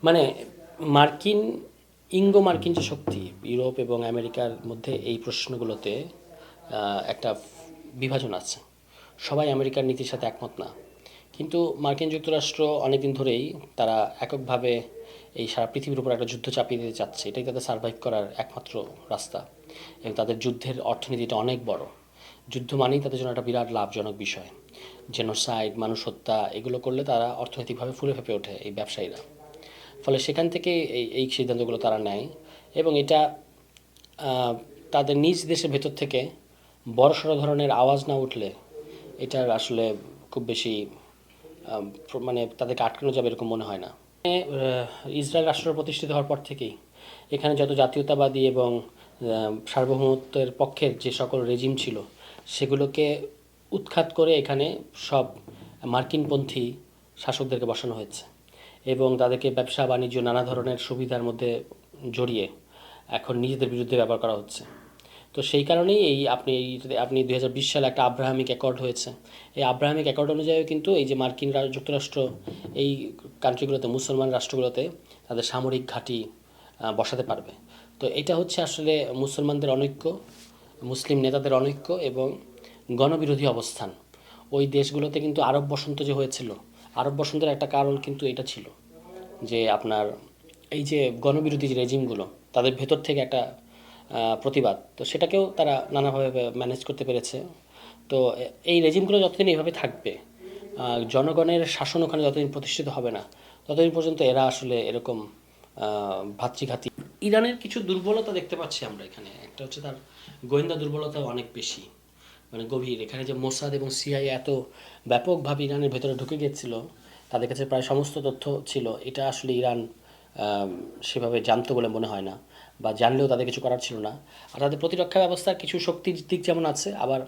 মানে মার্কিন ইঙ্গো মার্কিন যে শক্তি ইউরোপ এবং আমেরিকার মধ্যে এই প্রশ্নগুলোতে একটা বিভাজন আছে। সবাই আমেরিকার নীতির সাথে একমত না, কিন্তু মার্কিন যুক্তরাষ্ট্র অনেকদিন ধরেই তারা এককভাবে এই সারা পৃথিবীর উপর একটা যুদ্ধ চাপিয়ে দিতে চাচ্ছে। এটাই তাদের সার্ভাইভ করার একমাত্র রাস্তা, এবং তাদের যুদ্ধের অর্থনীতিটা অনেক বড়। যুদ্ধ মানেই তাদের জন্য একটা বিরাট লাভজনক বিষয়। জেনোসাইড, মানুষ হত্যা, এগুলো করলে তারা অর্থনৈতিকভাবে ফুলে ফেঁপে ওঠে এই ব্যবসায়ীরা। ফলে সেখান থেকে এই সিদ্ধান্তগুলো তারা নেয়, এবং এটা তাদের নিজ দেশের ভেতর থেকে বড়সড় ধরনের আওয়াজ না উঠলে এটার আসলে খুব বেশি মানে তাদেরকে আটকানো যাবে এরকম মনে হয় না। ইসরায়েল রাষ্ট্র প্রতিষ্ঠিত হওয়ার পর থেকেই এখানে যত জাতীয়তাবাদী এবং সার্বভৌমত্বের পক্ষের যে সকল রেজিম ছিল সেগুলোকে উৎখাত করে এখানে সব মার্কিনপন্থী শাসকদেরকে বসানো হয়েছে, এবং তাদেরকে ব্যবসা বাণিজ্য নানা ধরনের সুবিধার মধ্যে জড়িয়ে এখন নিজেদের বিরুদ্ধে ব্যবহার করা হচ্ছে। তো সেই কারণেই আপনি 2020 সালে একটা আব্রাহামিক অ্যাকর্ড হয়েছে। এই আব্রাহামিক অ্যাকর্ড অনুযায়ী কিন্তু এই যে মার্কিন যুক্তরাষ্ট্র এই কান্ট্রিগুলোতে, মুসলমান রাষ্ট্রগুলোতে তাদের সামরিক ঘাঁটি বসাতে পারবে। তো এটা হচ্ছে আসলে মুসলমানদের অনৈক্য, মুসলিম নেতাদের অনৈক্য এবং গণবিরোধী অবস্থান। ওই দেশগুলোতে কিন্তু আরব বসন্ত যে হয়েছিল, আরব বসন্তের একটা কারণ কিন্তু এটা ছিল যে আপনার এই যে গণবিরোধী যে রেজিমগুলো, তাদের ভেতর থেকে একটা প্রতিবাদ, তো সেটাকেও তারা নানাভাবে ম্যানেজ করতে পেরেছে। তো এই রেজিমগুলো যতদিন এইভাবে থাকবে, জনগণের শাসন ওখানে যতদিন প্রতিষ্ঠিত হবে না, ততদিন পর্যন্ত এরা আসলে এরকম ভাতৃঘাতী। ইরানের কিছু দুর্বলতা দেখতে পাচ্ছি আমরা এখানে। একটা হচ্ছে তার গোয়েন্দা দুর্বলতা অনেক বেশি, মানে গভীর। এখানে যে মোসাদ এবং সিআইএ এত ব্যাপকভাবে ইরানের ভেতরে ঢুকে গিয়েছিল, তাদের কাছে প্রায় সমস্ত তথ্য ছিল, এটা আসলে ইরান সেভাবে জানতো বলে মনে হয় না, বা জানলেও তাদের কিছু করার ছিল না। আর তাদের প্রতিরক্ষা ব্যবস্থার কিছু শক্তির দিক যেমন আছে, আবার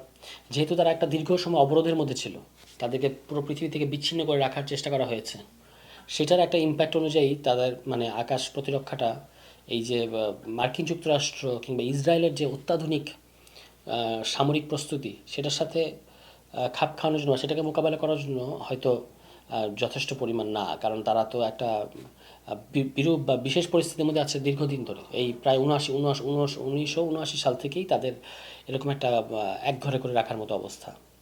যেহেতু তারা একটা দীর্ঘ সময় অবরোধের মধ্যে ছিল, তাদেরকে পুরো পৃথিবী থেকে বিচ্ছিন্ন করে রাখার চেষ্টা করা হয়েছে। সেটার একটা ইম্প্যাক্ট অনুযায়ী তাদের মানে আকাশ প্রতিরক্ষাটা, এই যে মার্কিন যুক্তরাষ্ট্র কিংবা ইসরায়েলের যে অত্যাধুনিক সামরিক প্রস্তুতি, সেটার সাথে খাপ খাওয়ানোর জন্য, সেটাকে মোকাবেলা করার জন্য হয়তো যথেষ্ট পরিমাণ না। কারণ তারা তো একটা বিরূপ বা বিশেষ পরিস্থিতির মধ্যে আছে দীর্ঘদিন ধরে। এই প্রায় 1979 সাল থেকেই তাদের এরকম একটা একঘরে করে রাখার মতো অবস্থা।